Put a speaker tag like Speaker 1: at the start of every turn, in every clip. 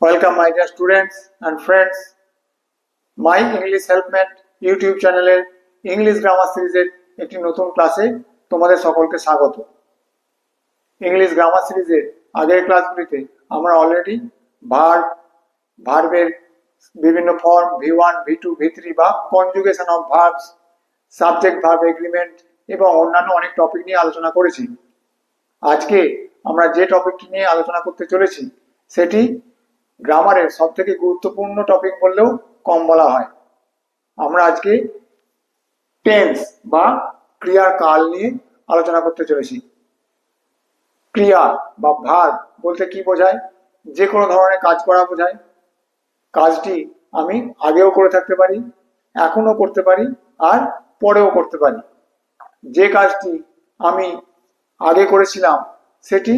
Speaker 1: Welcome my dear students and friends. My English Helpmate YouTube চ্যানেলের English grammar সিরিজের একটি নতুন ক্লাসে তোমাদের সকলকে স্বাগত। ইংলিশ গ্রামার সিরিজের আগের ক্লাসগুলিতে আমরা অলরেডি ভার্বের বিভিন্ন ফর্ম V1, V2, V3 বা conjugation of verbs, subject verb agreement এবং অন্যান্য অনেক টপিক নিয়ে আলোচনা করেছি। আজকে আমরা যে টপিকটি নিয়ে আলোচনা করতে চলেছি সেটি গ্রামারের সবথেকে গুরুত্বপূর্ণ টপিক বললেও কম বলা হয়। আমরা আজকে টেন্স বা ক্রিয়ার কাল নিয়ে আলোচনা করতে চলেছি। ক্রিয়া বা ভার্ব বলতে কি বোঝায়? যে কোনো ধরনের কাজ করা বোঝায়। কাজটি আমি আগেও করে থাকতে পারি, এখনো করতে পারি আর পরেও করতে পারি। যে কাজটি আমি আগে করেছিলাম সেটি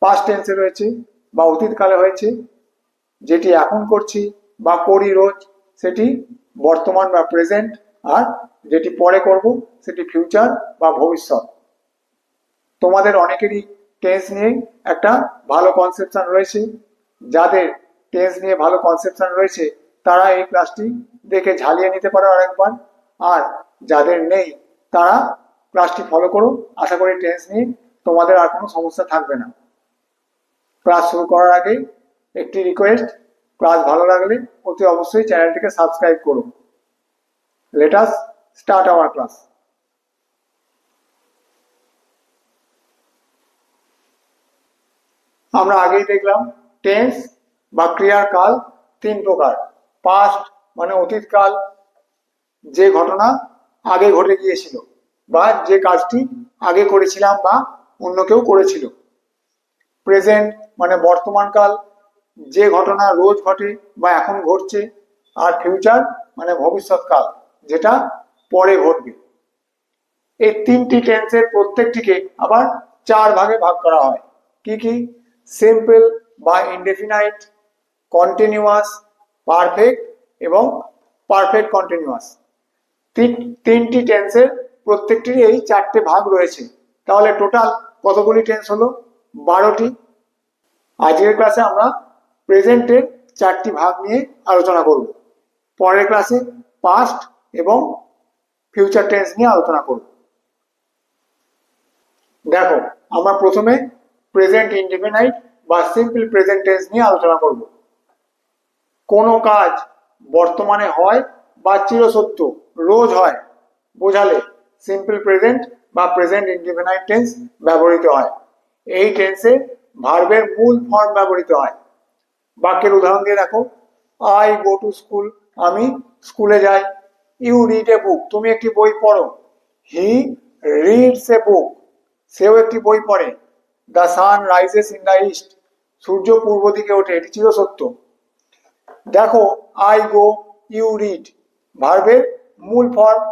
Speaker 1: পাস্ট টেন্সে রয়েছে বা অতীতকালে হয়েছে। যেটি এখন করছি বা করি রোজ সেটি বর্তমান বা প্রেজেন্ট, আর যেটি পরে করব সেটি ফিউচার বা ভবিষ্যৎ। তোমাদের অনেকেরই টেন্স নিয়ে একটা ভালো কনসেপশন রয়েছে। যাদের টেন্স নিয়ে ভালো কনসেপশন রয়েছে তারা এই ক্লাসটি দেখে ঝালিয়ে নিতে পারো আরেকবার, আর যাদের নেই তারা ক্লাসটি ফলো করো। আশা করি টেন্স নিয়ে তোমাদের আর কোনো সমস্যা থাকবে না। ক্লাস শুরু করার আগে একটি রিকোয়েস্ট, ক্লাস ভালো লাগলে অতি অবশ্যই চ্যানেলটিকে সাবস্ক্রাইব করুন। Let us start our class. আমরা আগেই দেখলাম টেন্স বা ক্রিয়ার কাল তিন প্রকার। পাস্ট মানে অতীতকাল, যে ঘটনা আগে ঘটে গিয়েছিল বা যে কাজটি আগে করেছিলাম বা অন্য কেউ করেছিল। প্রেজেন্ট মানে বর্তমানকাল, যে ঘটনা রোজ ঘটে বা এখন ঘটছে। আর ফিউচার মানে ভবিষ্যৎকাল, যেটা পরে ঘটবে। এই তিনটি টেন্সের প্রত্যেকটিকে আবার চার ভাগে ভাগ করা হয়। কি কি? সিম্পল বা ইনডেফিনাইট, কন্টিনিউয়াস, পারফেক্ট এবং পারফেক্ট কন্টিনিউয়াস। তিনটি টেন্সের প্রত্যেকটির এই চারটে ভাগ রয়েছে। তাহলে টোটাল কতগুলি টেন্স হলো? 12টি। আজকের ক্লাসে আমরা প্রেজেন্টের চারটি ভাগ নিয়ে আলোচনা করব। পরের ক্লাসে পাস্ট এবং ফিউচার টেন্স নিয়ে আলোচনা করব। দেখো, আমরা প্রথমে প্রেজেন্ট ইনডেফিনাইট বা সিম্পল প্রেজেন্ট টেন্স নিয়ে আলোচনা করব। কোনো কাজ বর্তমানে হয় বা চিরসত্য রোজ হয় বোঝালে সিম্পল প্রেজেন্ট বা প্রেজেন্ট ইনডেফিনাইট টেন্স ব্যবহৃত হয়। এই টেন্সে ভার্বের মূল ফর্ম ব্যবহৃত হয়। বাক্যের উদাহরণ দিয়ে দেখো, আই গো টু স্কুল, আমি স্কুলে যাই। ইউ রিড এ বুক, তুমি একটি বই পড়ো। হি রিডস এ বুক, সেও একটি বই পড়ে। The sun rises in the east, সূর্য পূর্ব দিকে ওঠে, এটি চিরসত্য। দেখো, আই গো, ইউ রিড, ভার্বের মূল ফর্ম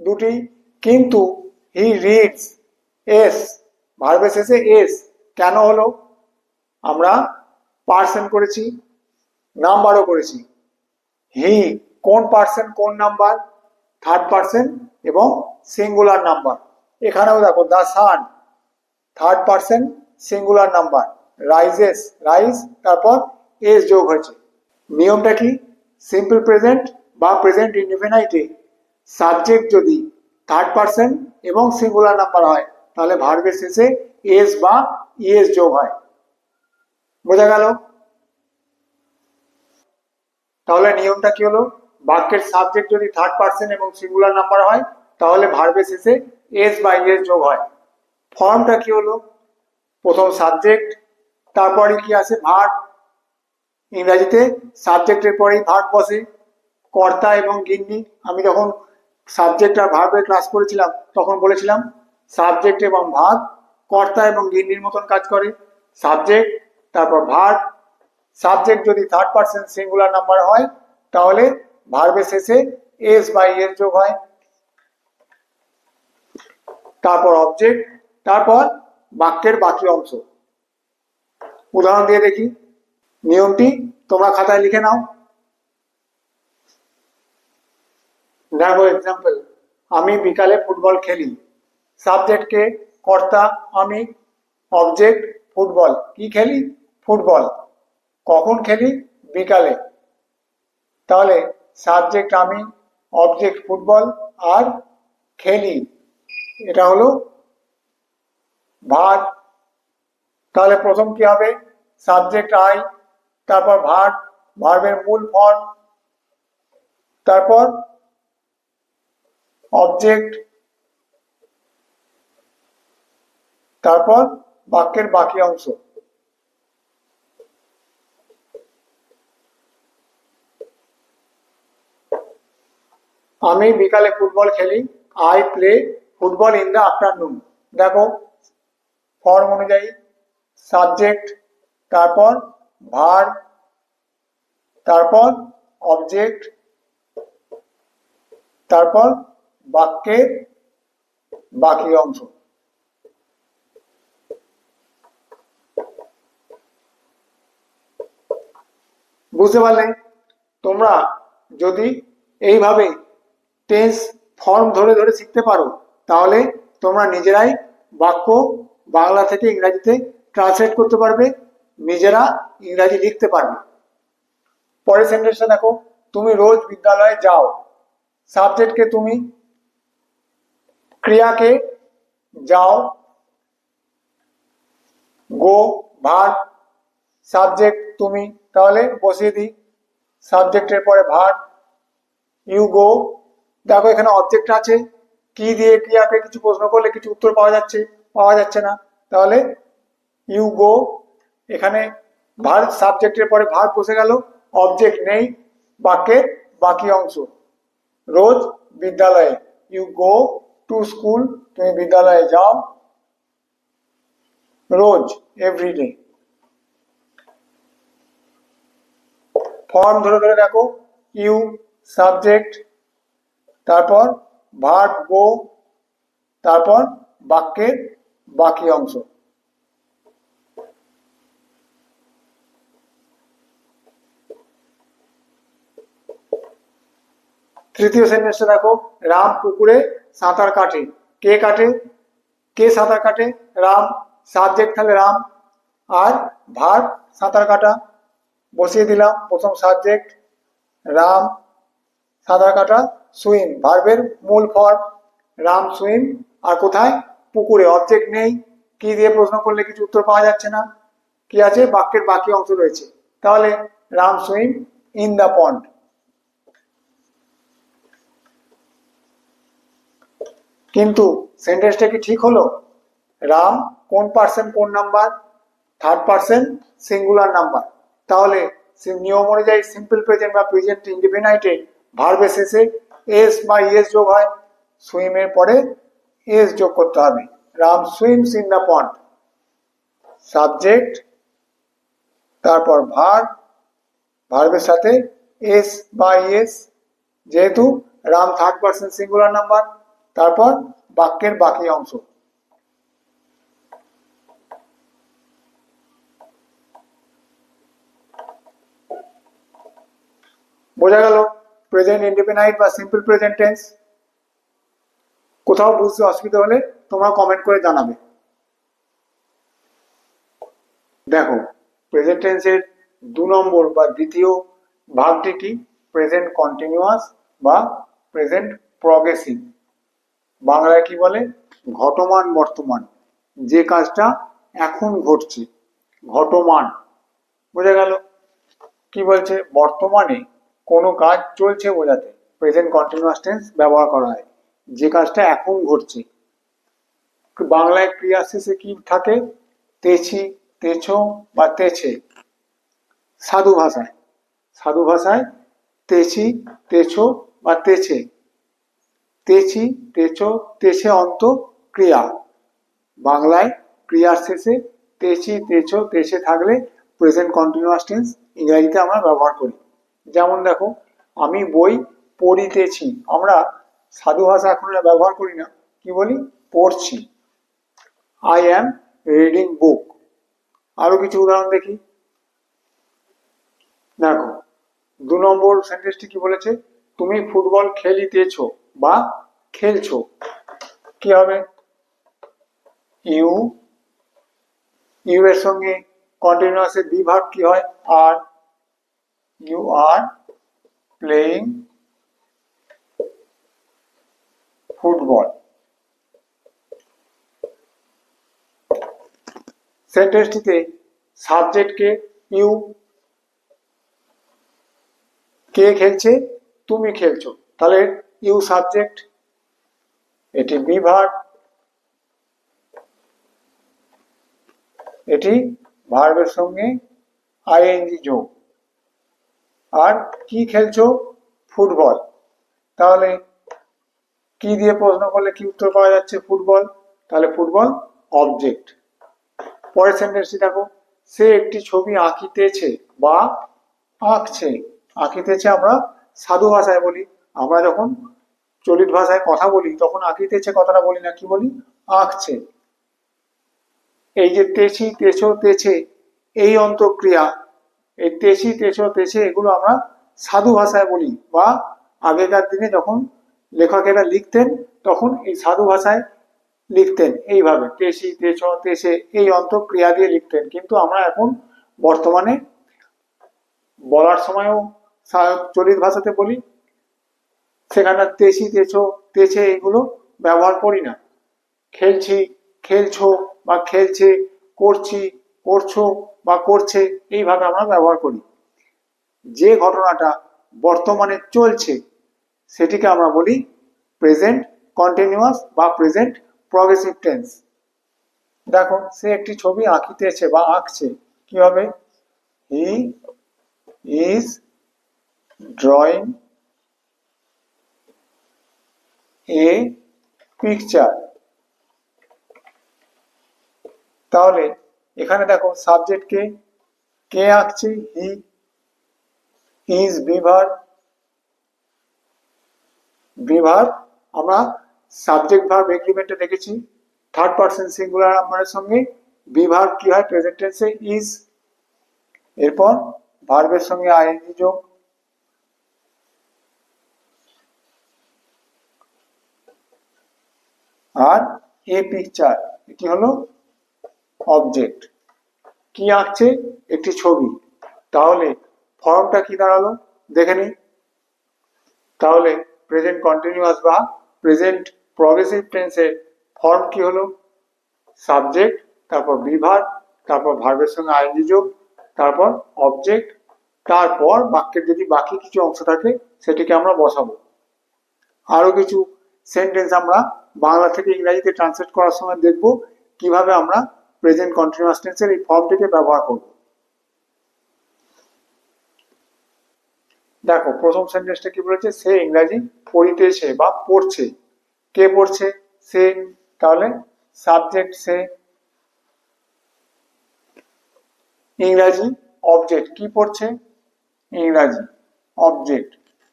Speaker 1: দুটি, কিন্তু হি রিডস, এস, ভার্বের শেষে এস কেন হলো? আমরা পার্সন করেছি, নাম্বারও করেছি। হি কোন পার্সন, কোন নাম্বার? থার্ড পার্সন এবং সিঙ্গুলার নাম্বার। এখানেও দেখো, the sun third person singular number, rises rise, তারপর এস যোগ হয়েছে। নিয়মটা কি? সিম্পল প্রেজেন্ট বা প্রেজেন্ট ইনডেফিনাইটে সাবজেক্ট যদি থার্ড পার্সন এবং সিঙ্গুলার নাম্বার হয় তাহলে ভার্বের শেষে এস বা ইএস যোগ হয়। বোঝা গেল? তাহলে নিয়মটা কি হলো? বাক্যের সাবজেক্ট যদি থার্ড পার্সন এবং সিঙ্গুলার নাম্বার হয় তাহলে ভার্বের শেষে এস বা ইএস যোগ হয়। ফর্মটা কি হলো? প্রথম সাবজেক্ট, তারপরে কি আসে? ভার্ব। ইংরাজিতে সাবজেক্টের পরেই ভার্ব বসে। কর্তা এবং গিন্নি, আমি যখন সাবজেক্ট আর ভার্বের ক্লাস করেছিলাম তখন বলেছিলাম সাবজেক্ট এবং ভার্ব কর্তা এবং গিন্নির মতন কাজ করে। সাবজেক্ট, তারপর ভার্ব। সাবজেক্ট যদি থার্ড পার্সন সিঙ্গুলার নাম্বার হয় তাহলে ভার্বের শেষে এস বা ইএস যোগ হয়। তারপর অবজেক্ট, তারপর বাক্যের বাকি অংশ। উদাহরণ দিয়ে দেখি। নিয়মটি তোমরা খাতায় লিখে নাও। দেখো এক্সাম্পল, আমি বিকালে ফুটবল খেলি। সাবজেক্টকে কর্তা আমি, অবজেক্ট ফুটবল, কি খেলি? ফুটবল। কখন খেলি? বিকালে। তাহলে সাবজেক্ট আমি, অবজেক্ট ফুটবল, আর খেলি এটা হলো ভার্ব। তাহলে প্রথম কি হবে? সাবজেক্ট আই, তারপর ভার্ব, ভার্বের মূল ফর্ম, তারপর অবজেক্ট, তারপর বাক্যের বাকি অংশ। আমি বিকালে ফুটবল খেলি, I play football in the afternoon. দেখো ফর্ম অনুযায়ী সাবজেক্ট, তারপর ভার্ব, তারপর অবজেক্ট, তারপর বাক্যের বাকি অংশ। বুঝতে পারলে? তোমরা যদি এইভাবে টেন্স ফর্ম ধরে ধরে শিখতে পারো তাহলে তোমরা নিজেরাই বাক্য বাংলা থেকে ইংরাজিতে ট্রান্সলেট করতে পারবে, নিজেরা ইংরাজি লিখতে পারবে। পরের সেন্টেন্সটা দেখো, তুমি রোজ বিদ্যালয়ে যাও। সাবজেক্টকে তুমি, ক্রিয়াকে যাও, গো ভার্ব, সাবজেক্ট তুমি, তাহলে বসিয়ে দিই সাবজেক্টের পরে ভার্ব, ইউ গো। দেখো এখানে অবজেক্ট আছে, কি দিয়ে ক্রিয়াকে কিছু প্রশ্ন করলে কিছু উত্তর পাওয়া যাচ্ছে না, তাহলে ইউ গো। এখানে ভার্ব, সাবজেক্টের পরে ভার্ব বসে গেল, অবজেক্ট নেই, বাক্যের বাকি অংশ। রোজ বিদ্যালয়ে, ইউ গো টু স্কুল, তুমি বিদ্যালয়ে যাও। রোজ এভরিডে। ফর্ম ধরে ধরে দেখো, ইউ সাবজেক্ট, তারপর ভার্ব গো, তারপর বাক্যের বাকি অংশ। তৃতীয় সেন্টেন্সটা দেখো, রাম পুকুরে সাঁতার কাটে। কে কাটে? কে সাঁতার কাটে? রাম। সাবজেক্ট তাহলে রাম, আর ভার্ব সাঁতার কাটা, বসিয়ে দিলাম প্রথম সাবজেক্ট রাম, সাঁতার কাটা সুইম, ভার্বের মূল ফর্ম রাম সুইম, আর কোথায়? পুকুরে। অবজেক্ট নেই, কি দিয়ে প্রশ্ন করলে কিছু উত্তর পাওয়া যাচ্ছে না, কি আছে? বাক্যের বাকি অংশ রয়েছে, তাহলে Ram swim in the pond. কিন্তু সেন্টেন্সটা কি ঠিক হলো? রাম কোন পার্সন কোন number? Third person singular number. তাহলে নিয়ম অনুযায়ী সিম্পল প্রেজেন্ট বা প্রেজেন্ট ইনডিফিনাইটে ভার্বের শেষে এস বা ইএস যোগ হয়, সুইমের পরে এস যোগ করতে হবে। Ram swims in the pond, subject, তারপর ভার্ব, ভার্বের সাথে এস বা ইএস, যেহেতু Ram third person singular number, তারপর বাক্যের বাকি অংশ। বোঝা গেল প্রেজেন্ট ইনডিফিনাইট বা সিম্পল প্রেজেন্ট টেন্স? কোথাও বুঝতে অসুবিধা হলে তোমরা কমেন্ট করে জানাবে। দেখো প্রেজেন্ট টেন্সের 2 নম্বর বা দ্বিতীয় ভাগটি কি? প্রেজেন্ট কন্টিনিউয়াস বা প্রেজেন্ট প্রগ্রেসিভ। বাংলায় কি বলে? ঘটমান বর্তমান, যে কাজটা এখন ঘটছে, ঘটমান। বোঝা গেল? কি বলছে? বর্তমানে কোনো কাজ চলছে বোঝাতে প্রেজেন্ট কন্টিনিউয়াস টেন্স ব্যবহার করা হয়, যে কাজটা এখন ঘটছে। বাংলায় ক্রিয়া শেষে কি থাকে? তেছি, তেছো বা তেছে। সাধু ভাষায় তেছি, তেছো বা তেছে। তেছি, তেছো, তেছে অন্ত ক্রিয়া। বাংলায় ক্রিয়ার শেষে তেছি, তেছো, তেছে থাকলে প্রেজেন্ট কন্টিনিউয়াস টেন্স ইংরেজিতে আমরা ব্যবহার করি। যেমন দেখো, আমি বই পড়িতেছি, আমরা সাধু ভাষা এখন ব্যবহার করি না, কি বলি? পড়ছি। I am reading book. আরো কিছু উদাহরণ দেখি। দেখো 2 নম্বর সেন্টেন্সটি কি বলেছে? তুমি ফুটবল খেলিতেছো বা খেলছো। কি হবে? ইউ, ইউ এর সঙ্গে কন্টিনিউয়াসের বি ভার্ব কি হয়? আর ইউ আর প্লেইং ফুটবল। সেন্টেন্সটিতে সাবজেক্টকে ইউ, কে খেলছে? তুমি খেলছো, তাহলে ইউ সাবজেক্ট, এটি বি ভার্ব, এটি ভার্বের সঙ্গে আইএনজি যোগ। আর কি খেলছো? ফুটবল। তাহলে কি দিয়ে প্রশ্ন করলে কি উত্তর পাওয়া যাচ্ছে? ফুটবল। তাহলে ফুটবল অবজেক্ট। পরের সেন্টেন্সটি দেখো, সে একটি ছবি আঁকিতেছে বা আঁকছে। আঁকিতেছে আমরা সাধু ভাষায় বলি, আমরা যখন চলিত ভাষায় কথা বলি তখন আঁকিতেছে কথাটা বলি না, কি বলি? আঁকছে। এই যে তেছি, তেছো, তেছে, এই অন্তঃক্রিয়া, এই তেছি, তেছো, তেছে, এগুলো আমরা সাধু ভাষায় বলি, বা আগেকার দিনে যখন লেখকেরা লিখতেন তখন এই সাধু ভাষায় লিখতেন, এইভাবে তেছি, তেছো, তেছে, এই অন্তঃক্রিয়া দিয়ে লিখতেন। কিন্তু আমরা এখন বর্তমানে বলার সময়ও চলিত ভাষাতে বলি, সেখানে তেছি, তেছো, তেছে এইগুলো ব্যবহার করি না। খেলছি, খেলছো বা খেলছে, করছি, করছো বা করছে, এইভাবে আমরা ব্যবহার করি। যে ঘটনাটা বর্তমানে চলছে সেটিকে আমরা বলি প্রেজেন্ট কন্টিনিউয়াস বা প্রেজেন্ট প্রগ্রেসিভ টেন্স। দেখো, সে একটি ছবি আঁকিতেছে বা আঁকছে, কি হবে? He is drawing a picture. তাহলে এখানে দেখো সাবজেক্টকে কে আঁকছে? He, is be verb, be verb আমরা সাবজেক্ট ভার্ব এগ্রিমেন্টে দেখেছি, থার্ড পারসন সিঙ্গুলার নাম্বারের সঙ্গে বি ভার্ব কি হয় প্রেজেন্ট টেন্সে? ইজ। এরপর ভার্বের সঙ্গে আইএনজি যোগ, আর এ পিকচার, এটি হলো অবজেক্ট। কি আঁকছে? একটি ছবি। তাহলে ফর্মটা কি দাঁড়ালো দেখে নিই। তাহলে প্রেজেন্ট কন্টিনিউয়াস বা প্রেজেন্ট প্রগ্রেসিভ টেন্সের ফর্ম কি হলো? সাবজেক্ট, তারপর বি ভার্ব, তারপর ভার্বের সঙ্গে আইএনজি যোগ, তারপর অবজেক্ট, তারপর বাক্যের যদি বাকি কিছু অংশ থাকে সেটিকে আমরা বসাবো। আরো কিছু সেন্টেন্স আমরা বাংলা থেকে ইংরেজিতে ট্রান্সলেট করার সময় দেখব কিভাবে আমরা প্রেজেন্ট কন্টিনিউয়াস টেন্সের এই ফর্মটিকে ব্যবহার করব। দেখো, প্রথম সেন্টেন্সটা কি বলেছে? সে ইংরাজি পড়িতেছে বা পড়ছে। কে পড়ছে? সে। তাহলে সাবজেক্ট সে, ইংরাজি অবজেক্ট, কি পড়ছে? ইংরাজি অবজেক্ট।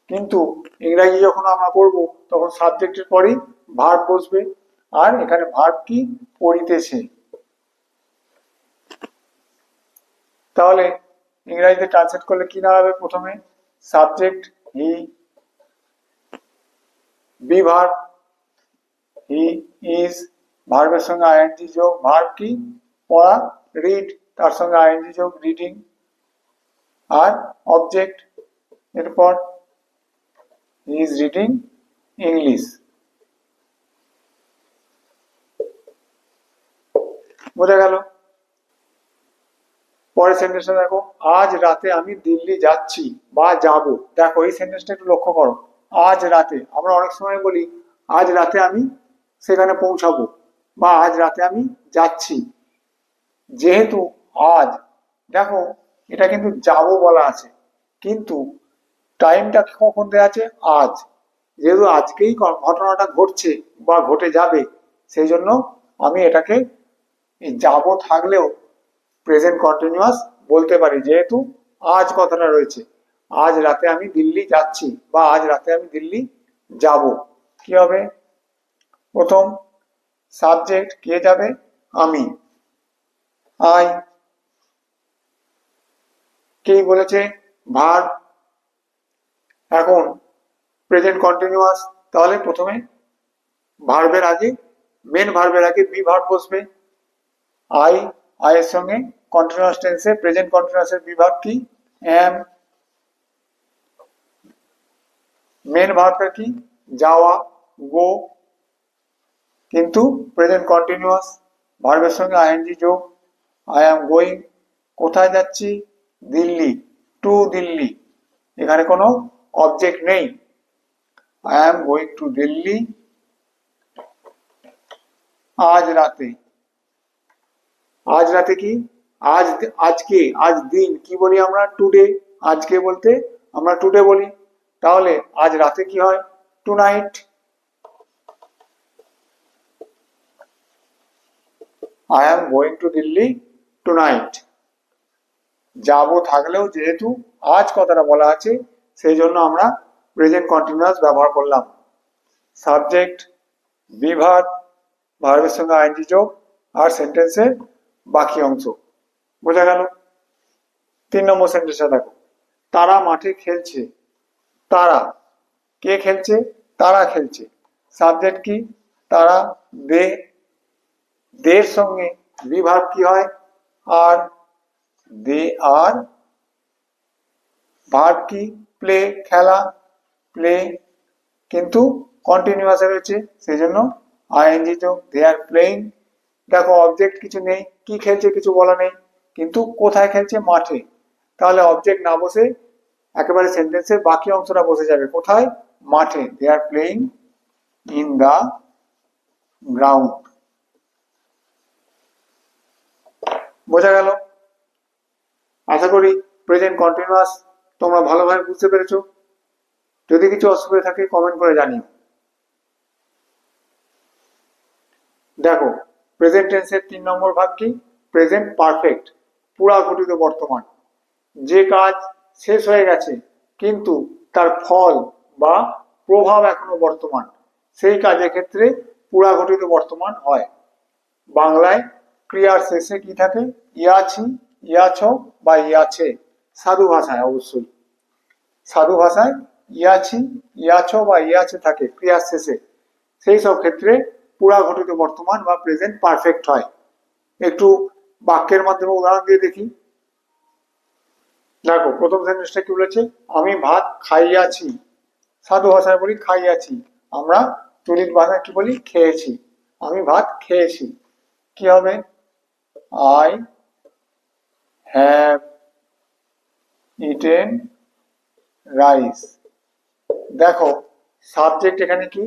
Speaker 1: কিন্তু ইংরাজি যখন আমরা পড়ব তখন সাবজেক্টের পরেই ভার্ব বসবে, আর এখানে ভার্ব কি? পড়িতেছে। তাহলে ইংরাজিতে ট্রান্সলেট করলে কি দাঁড়াবে? প্রথমে subject he, be verb he is, ভার্বের সঙ্গে আইএনজি যোগ, ভার্ব কি? পড়া, রিড, তার সঙ্গে আইএনজি যোগ, রিডিং, আর অবজেক্ট। এরপর হি ইজ রিডিং ইংলিশ। বোঝা গেল? পরের সেন্টেন্সটা দেখো, আজ রাতে আমি দিল্লি যাচ্ছি বা যাব। দেখো এই সেন্টেন্সটা একটু লক্ষ্য করো, আজ রাতে। আমরা অনেক সময় বলি আজ রাতে আমি সেখানে পৌঁছাবো বা আজ রাতে আমি যাচ্ছি। যেহেতু আজ, দেখো এটা কিন্তু যাব বলা আছে, কিন্তু টাইমটা কখন দেওয়া আছে? আজ। যেহেতু আজকেই ঘটনাটা ঘটছে বা ঘটে যাবে, সেই জন্য আমি এটাকে যাব থাকলেও প্রেজেন্ট কন্টিনিউয়াস বলতে পারি, যেহেতু আজ কথাটা রয়েছে। আজ রাতে আমি দিল্লি যাচ্ছি বা আজ রাতে আমি দিল্লি যাব। কি হবে? প্রথম সাবজেক্ট কে যাবে? আমি, আই। কে বলেছে? ভার্ব। এখন প্রেজেন্ট কন্টিনিউয়াস, তাহলে প্রথমে ভার্বের আগে, মেন ভার্বের আগে বি ভার্ব বসবে। আই, আয়ের সঙ্গে কন্টিনিউয়াস টেন্সে প্রেজেন্ট কন্টিনিউয়াসের বিভাগ কি? am। মেন ভার্বটা কি? যাওয়া, গো। কিন্তু প্রেজেন্ট কন্টিনিউয়াস ভার্বের সঙ্গে আইএনজি যোগ। আই অ্যাম গোয়িং, কোথায় যাচ্ছি? দিল্লি, টু দিল্লি। এখানে কোনো অবজেক্ট নেই। I am going to Delhi আজ রাতে। আজ রাতে কি? আজ, আজকে, আজ দিন কি বলি আমরা? টুডে। আজকে বলতে আমরা টুডে বলি। তাহলে আজ রাতে কি হয়? Tonight. I am going to Delhi tonight. যাবো থাকলেও যেহেতু আজ কথাটা বলা আছে সেই জন্য আমরা প্রেজেন্ট কন্টিনিউয়াস ব্যবহার করলাম। সাবজেক্ট, বিভাগ, ভার্বের সঙ্গে আইএনজি যোগ আর সেন্টেন্সের বাকি অংশ। বোঝা গেল? 3 নম্বর সেন্টেন্সটা দেখো, তারা মাঠে খেলছে। তারা, কে খেলছে? তারা খেলছে। সাবজেক্ট কি? তারা, দে। দের সঙ্গে বিভাগ কি হয়? আর। দে আর। ভার্ব কি? প্লে, খেলা, প্লে। কিন্তু কন্টিনিউয়াসে রয়েছে সেই জন্য আইএনজি যোগ। দে আর প্লেইং। দেখো অবজেক্ট কিছু নেই, কি খেলছে কিছু বলা নেই, কিন্তু কোথায় খেলছে? মাঠে। তাহলে অবজেক্ট না বসে একেবারে সেন্টেন্সের বাকি অংশটা বসে যাবে। কোথায়? মাঠে। They are playing in the ground. বোঝা গেল? আশা করি প্রেজেন্ট কন্টিনিউয়াস তোমরা ভালোভাবে বুঝতে পেরেছো। যদি কিছু অসুবিধা থাকে কমেন্ট করে জানিও। দেখো প্রেজেন্ট টেন্সের 3 নম্বর ভাগ কি? প্রেজেন্ট পারফেক্ট, পুরা ঘটিত বর্তমান। যে কাজ শেষ হয়ে গেছে কিন্তু তার ফল বা প্রভাব এখনো বর্তমান, সেই কাজের ক্ষেত্রে পুরা ঘটিত বর্তমান হয়। বাংলায় ক্রিয়ার শেষে কি থাকে? ইয়াছি, ইয়াছ বা ইয়াছে। সাধু ভাষায় অবশ্যই, সাধু ভাষায় ইয়াছি, ইয়াছ বা ইয়াছে থাকে ক্রিয়ার শেষে। সেই সব ক্ষেত্রে পুরা ঘটিত বর্তমান বা প্রেজেন্ট পারফেক্ট হয়। একটু বাক্যের মাধ্যমে উদাহরণ দিয়ে দেখি। দেখো প্রথম সেন্টেন্সটা কি বলেছে? আমি ভাত খাইয়াছি। সাধু ভাষায় বলি খাইয়াছি, আমরা চলিত ভাষায় কি বলি? খেয়েছি। আমি ভাত খেয়েছি। কি হবে? I have eaten rice. দেখো সাবজেক্ট এখানে কি?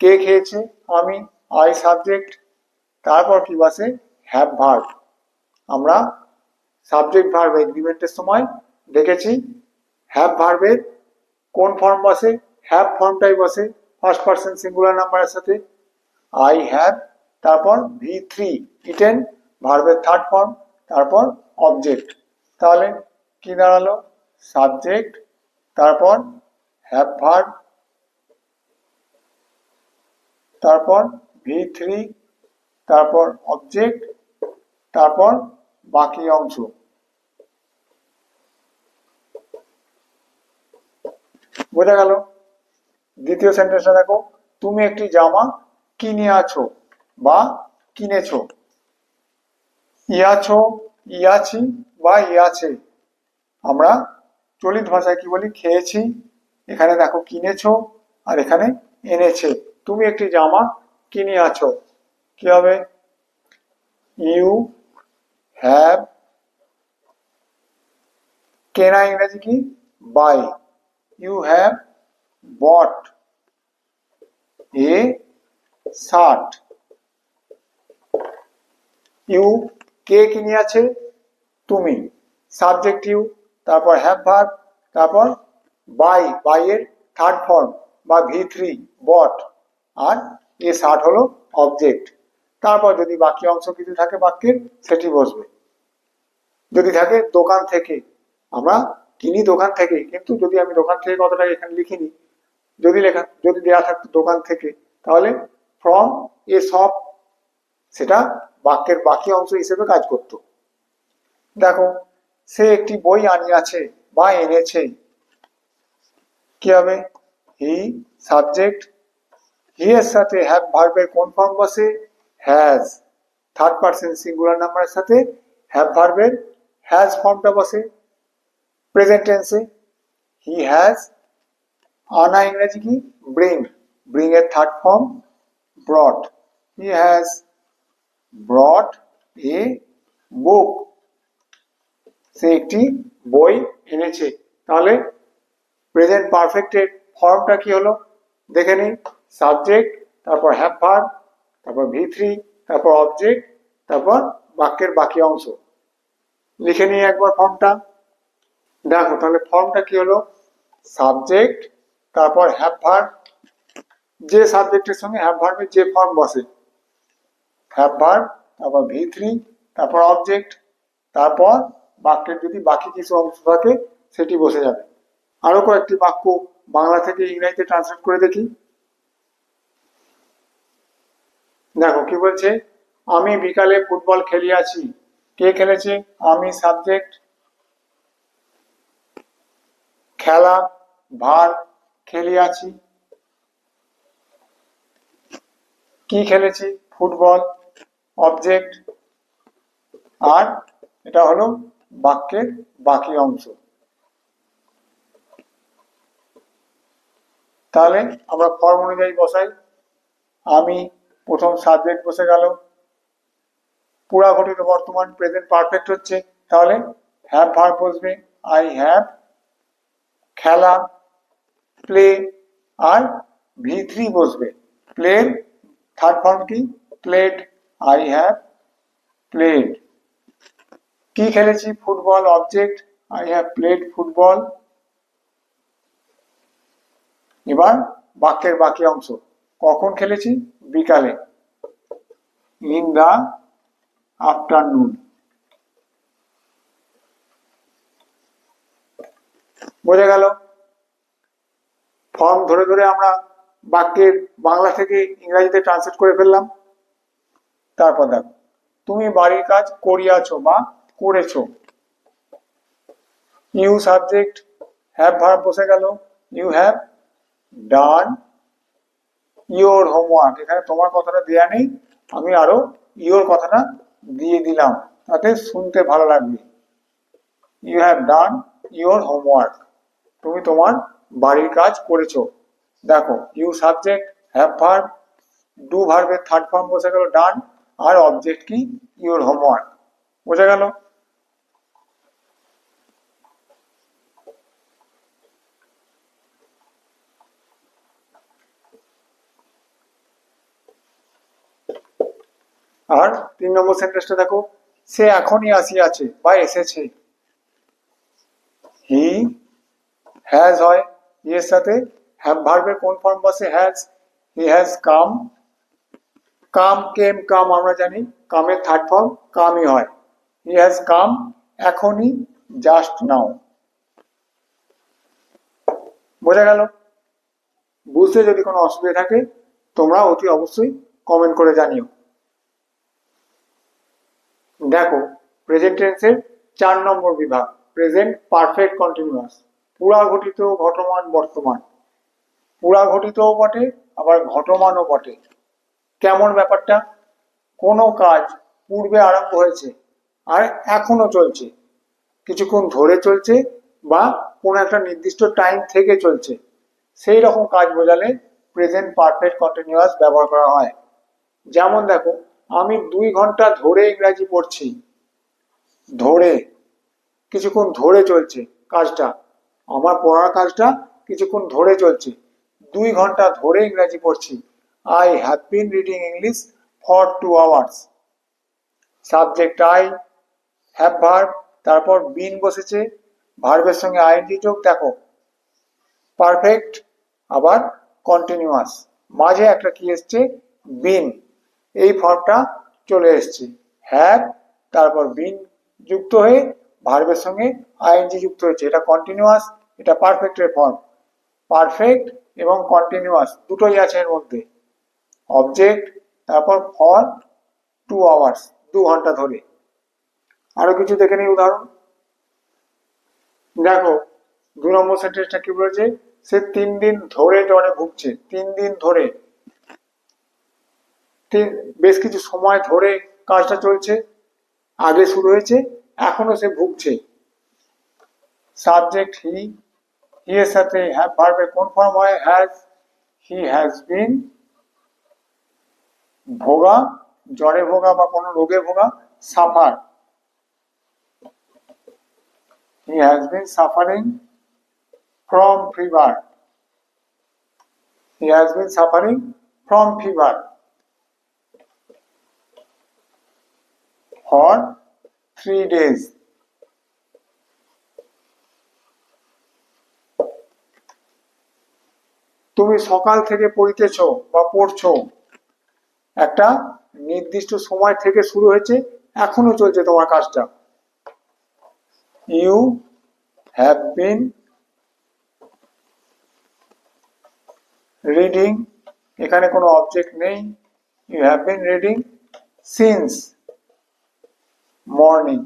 Speaker 1: কে খেয়েছে? আমি। I subject. তারপর কি বসে? Have verb. আমরা সাবজেক্ট ভার্ব এগ্রিমেন্টের সময় দেখেছি হ্যাভ ভার্বের কোন ফর্ম বসে? হ্যাভ ফর্মটাই বসে ফার্স্ট পারসন সিঙ্গুলার নাম্বারের সাথে। আই হ্যাভ, তারপর V3 ইটেন ভার্বের থার্ড ফর্ম, তারপর অবজেক্ট। তাহলে কি দাঁড়ালো? সাবজেক্ট, তারপর হ্যাভ ভার্ব, তারপর V3, তারপর অবজেক্ট, তারপর বাকি অংশ। বোঝা গেল? দ্বিতীয় সেন্টেন্সটা দেখো, তুমি একটি জামা কিনে আছো বা কিনেছো। ইয়াছো, ইয়াছি বা ইয়াছে। আমরা চলিত ভাষায় কি বলি? খেয়েছি। এখানে দেখো কিনেছো আর এখানে এনেছে। তুমি একটি জামা কিনে আছো, কি হবে? You have. কেনা ইংরেজি কি? Buy. You have bought a shirt. You, কে কিনিয়াছে? তুমি। সাবজেক্ট ইউ, তারপর হ্যাভ ভার্ব, তারপর বাই, বাই এর থার্ড ফর্ম বা V3 বট, আর এ শার্ট হলো অবজেক্ট। তারপর যদি বাকি অংশ কিছু থাকে বাক্যের সেটি বসবে। যদি থাকে দোকান থেকে, আমরা কিনি দোকান থেকে, কিন্তু যদি আমি দোকান থেকে কথাটা এখানে লিখিনি, যদি দেয়া থাকতো দোকান থেকে, তাহলে ফ্রম এ শপ, সেটা বাক্যের বাকি অংশ হিসেবে কাজ করত। দেখো সে একটি বই আনিয়াছে বা এনেছে, কি হবে? হি সাবজেক্ট, হি এর সাথে হ্যাভ ভার্বের কোন ফর্ম বসে? হ্যাজ। থার্ড পারসন সিঙ্গুলার নাম্বারের সাথে হ্যাভ ভার্বের হ্যাজ ফর্মটা বসে প্রেজেন্ট টেন্সে, হি হ্যাজ। আনা ইংরেজি কি ব্রিং, ব্রিং এর third form brought, he has brought a book, সে একটি বই এনেছে। তাহলে প্রেজেন্ট পারফেক্টের ফর্মটা কি হলো দেখে নিই, সাবজেক্ট, তারপর হ্যাভ ভার্ব, তারপর V3, তারপর অবজেক্ট, তারপর বাক্যের বাকি অংশ। লিখে নিই একবার ফর্মটা। দেখো তাহলে ফর্মটা কি হলো, সাবজেক্ট, তারপর হ্যাভ ভার্ব, যে সাবজেক্টের সঙ্গে হ্যাভ ভার্বের যে ফর্ম বসে, হ্যাভ ভার্ব, তারপর V3, তারপর অবজেক্ট, তারপর বাক্যের যদি বাকি কিছু অংশ থাকে সেটি বসে যাবে। আরো কয়েকটি বাক্য বাংলা থেকে ইংরেজিতে ট্রান্সলেট করে দেখি। দেখো কি বলছে, আমি বিকালে ফুটবল খেলিয়াছি। কে খেলেছে, আমি সাবজেক্ট, খেলা ভার্ব, খেলিয়াছি। কি খেলেছি, ফুটবল, অবজেক্ট, আর এটা হলো বাক্যের বাকি অংশ। তাহলে আমরা ফর্ম অনুযায়ী বসাই। আমি প্রথম সাবজেক্ট বসে গেল, পুরা ঘটিত বর্তমান প্রেজেন্ট পারফেক্ট হচ্ছে, তাহলে হ্যাভ ভার্ব বসবে আই হ্যাভ, খেলা প্লে, আর V3 বসবে প্লে, থার্ড ফর্ম কি প্লেড, আই হ্যাভ প্লেড। কি খেলেছি, football, object, I have played football. এবার বাক্যের বাকি অংশ, কখন খেলেছি, বিকালে, ইন দা আফটারনুন। বোঝা গেল, ফর্ম ধরে ধরে আমরা বাক্যের বাংলা থেকে ইংরেজিতে ট্রান্সলেট করে ফেললাম। তারপর দেখো, তুমি বাড়ির কাজ করিয়াছো বা করেছো, ইউ সাবজেক্ট, হ্যাভ ভার্ব বসে গেল, you have done your homework. এখানে তোমার কথাটা দেয়া নেই, আমি আরো ইওর কথাটা দিয়ে দিলাম, তাতে শুনতে ভালো লাগবে। You have done your homework, তুমি তোমার বাড়ির কাজ করেছো। দেখো you subject, have verb, do ভার্বের থার্ড ফর্ম বসে গেল ডান, আর অবজেক্ট কি ইওর হোমওয়ার্ক। বোঝা গেল। আর 3 নম্বর সেন্টেন্সটা দেখো, সে এখনই আসিয়াছে বা এসেছে, হি হ্যাজ হয়, এর সাথে হ্যাভ ভার্বের কোন ফর্ম বসে, হ্যাজ, হি হ্যাজ কাম, কাম কেম কাম আমরা জানি, কামের থার্ড ফর্ম কামই হয়, হি হ্যাজ কাম এখনই, জাস্ট নাও। বোঝা গেল। বুঝতে যদি কোনো অসুবিধা থাকে তোমরা অতি অবশ্যই কমেন্ট করে জানিও। দেখো প্রেজেন্ট টেন্সের 4 নম্বর বিভাগ, প্রেজেন্ট পারফেক্ট কন্টিনিউয়াস, পুরা ঘটিত ঘটমান বর্তমান। পুরা ঘটিতও বটে আবার ঘটমানও বটে। কেমন ব্যাপারটা, কোনো কাজ পূর্বে আরম্ভ হয়েছে আর এখনো চলছে, কিছুক্ষণ ধরে চলছে বা কোনো একটা নির্দিষ্ট টাইম থেকে চলছে, সেই রকম কাজ বোঝালে প্রেজেন্ট পারফেক্ট কন্টিনিউয়াস ব্যবহার করা হয়। যেমন দেখো, আমি 2 ঘন্টা ধরে ইংরাজি পড়ছি, ধরে, কিছুক্ষণ ধরে চলছে কাজটা, আমার পড়ার কাজটা কিছুক্ষণ ধরে চলছে, 2 ঘন্টা ধরে ইংরাজি পড়ছি। I have been reading English for 2 hours. Subject I, have verb, তারপর বিন বসেছে, ভার্বের সঙ্গে আইএনজি যোগ, দেখো পারফেক্ট আবার কন্টিনিউয়াস, মাঝে একটা কি এসছে বিন, এই ফর্মটা চলে এসছে, হ্যাভ তারপর বিন যুক্ত হয়ে ভার্বের সঙ্গে আইএনজি যুক্ত হয়েছে, এটা কন্টিনিউয়াস, এটা পারফেক্টের ফর্ম। পারফেক্ট এবং কন্টিনিউয়াস দুটোই আছে এর মধ্যে। অবজেক্ট, তারপর ফর 2 আওয়ার্স, 2 ঘন্টা ধরে। আরো কিছু দেখে নিই উদাহরণ। দেখো 2 নম্বর সেন্টেন্সটা কি বলেছে, সে 3 দিন ধরে জ্বরে ভুগছে, 3 দিন ধরে, বেশ কিছু সময় ধরে কাজটা চলছে, আগে শুরু হয়েছে, এখনো সে ভুগছে। সাবজেক্ট হি, হি এর সাথে হ্যাভ ভার্বের কোন ফর্ম হয়? হ্যাজ। হি হ্যাজ বিন ভোগা, জ্বরে ভোগা বা কোনো রোগে ভোগা, suffer. He has been suffering from fever. He has been suffering from fever for 3 days. তুমি সকাল থেকে পড়িতেছ বা পড়ছো, একটা নির্দিষ্ট সময় থেকে শুরু হয়েছে, এখনো চলছে তোমার কাজটা। ইউ হ্যাভ বিন রিডিং, এখানে কোনো অবজেক্ট নেই। You have been reading since morning.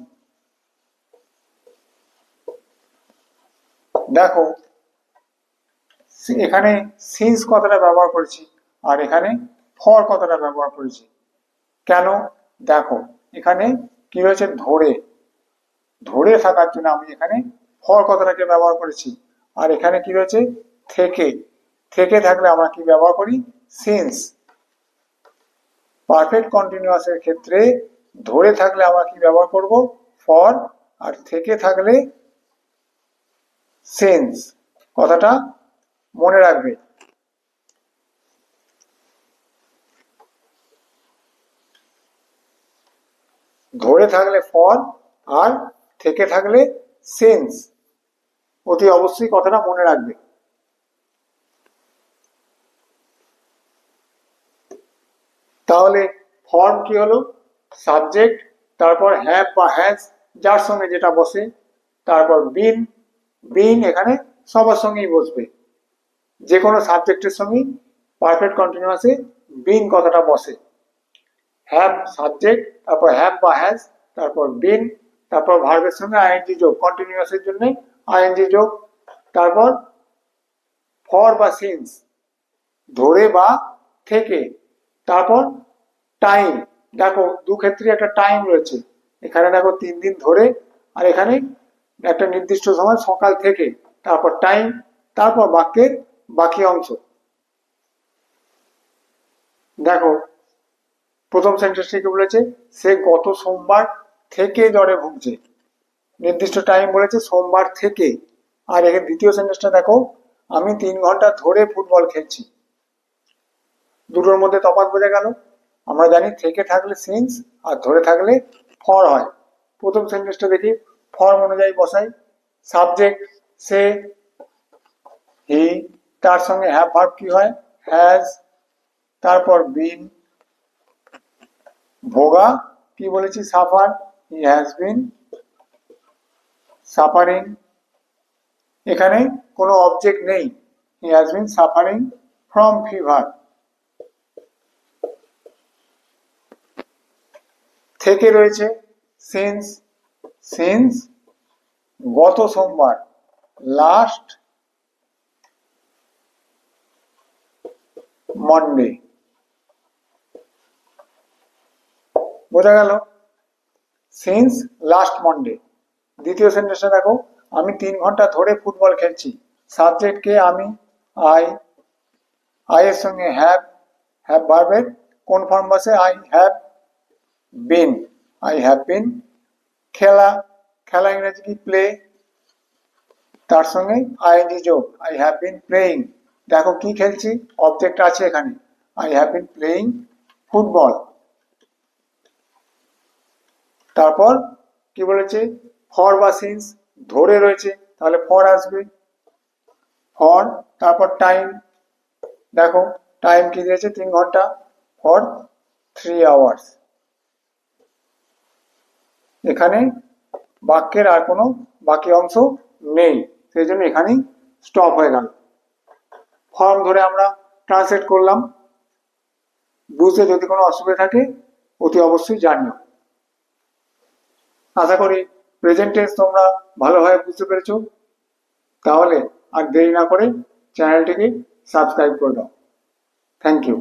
Speaker 1: দেখো এখানে সিন্স কথাটা ব্যবহার করেছি আর এখানে ফর কথাটা ব্যবহার করেছি। কেন? দেখো এখানে কি হয়েছে, ধরে ধরে থাকার জন্য আমি এখানে ফর কথাটাকে ব্যবহার করেছি। আর এখানে কি রয়েছে, থেকে, থেকে থাকলে আমরা কি ব্যবহার করি? সিন্স। পারফেক্ট কন্টিনিউয়াস এর ক্ষেত্রে ধরে থাকলে আমরা কি ব্যবহার করব? ফর। আর থেকে থাকলে সিন্স। কথাটা মনে রাখবে। ধরে থাকলে ফর আর থেকে থাকলে সিন্স। অতি অবশ্যই কথাটা মনে রাখবে। তাহলে ফর্ম কি হলো? সাবজেক্ট, তারপর হ্যাভ বা হ্যাজ যার সঙ্গে যেটা বসে, তারপর বিন, বিন এখানে সবার সঙ্গেই বসবে। যে কোনো সাবজেক্টের সঙ্গেই পারফেক্ট কন্টিনিউয়াসে বিন কথাটা বসে। হ্যাভ সাবজেক্ট, তারপর হ্যাভ বা হ্যাজ, তারপর বিন, তারপর ভার্বের সঙ্গে আইএনজি যোগ, কন্টিনিউয়াসের জন্য আইএনজি যোগ, তারপর ফর বা সিন্স, ধরে বা থেকে, তারপর টাইম। দেখো দু ক্ষেত্রে একটা টাইম রয়েছে, এখানে দেখো 3 দিন ধরে, আর এখানে একটা নির্দিষ্ট সময় সকাল থেকে, তারপর টাইম, তারপর বাক্যের বাকি অংশ। দেখো প্রথম সেন্টেন্সটিকে বলেছে সে গত সোমবার থেকে জ্বরে ভুগছে, নির্দিষ্ট টাইম বলেছে সোমবার থেকে। আর এখানে দ্বিতীয় সেন্টেন্সটা দেখো, আমি 3 ঘন্টা ধরে ফুটবল খেলছি। দুটোর মধ্যে তফাৎ বোঝা গেল। আমরা জানি থেকে থাকলে সিন্স আর ধরে থাকলে ফর হয়। প্রথম সেন্টেন্সটা দেখি, ফর্ম অনুযায়ী বসাই। সাবজেক্ট সে, হি, তার সঙ্গে হ্যাভ ভার্ব কি হয়? হ্যাজ, তারপর বিন, ভোগা কি বলেছি? Suffer, he has been suffering. এখানে কোনো অবজেক্ট নেই, he has been suffering from fever. থেকে রয়েছে সিন্স, সিন্স গত সোমবার, লাস্ট মন্ডে। বোঝা গেল? Since last Monday. দ্বিতীয় সেন্টেন্সটা দেখো, আমি 3 ঘন্টা ধরে ফুটবল খেলছি। সাবজেক্ট কে? আমি, আই, আই এর সঙ্গে হ্যাভ, হ্যাভ ভার্বের কোন ফর্ম বসে? I have been, I have been. খেলা, খেলা ইংরেজি কি? প্লে, তার সঙ্গে আইএনজি যোগ, আই হ্যাভ বিন প্লেইং। দেখো কি খেলছি, অবজেক্ট আছে এখানে, I have been playing football. তারপর কি বলেছে? ফর বা সিন্স, ধরে রয়েছে তাহলে ফর আসবে, ফর। তারপর টাইম, দেখো টাইম কি দিয়েছে? 3 ঘন্টা, ফর 3 আওয়ার্স। এখানে বাক্যের আর কোনো বাকি অংশ নেই, সেই জন্য এখানেই স্টপ হয়ে গেল। ফর্ম ধরে আমরা ট্রান্সলেট করলাম। বুঝতে যদি কোনো অসুবিধা থাকে অতি অবশ্যই জানিও। আশা করি প্রেজেন্ট টেন্স তোমরা ভালোভাবে বুঝতে পেরেছো। তাহলে আর দেরি না করে চ্যানেলটিকে সাবস্ক্রাইব করে দাও। Thank you.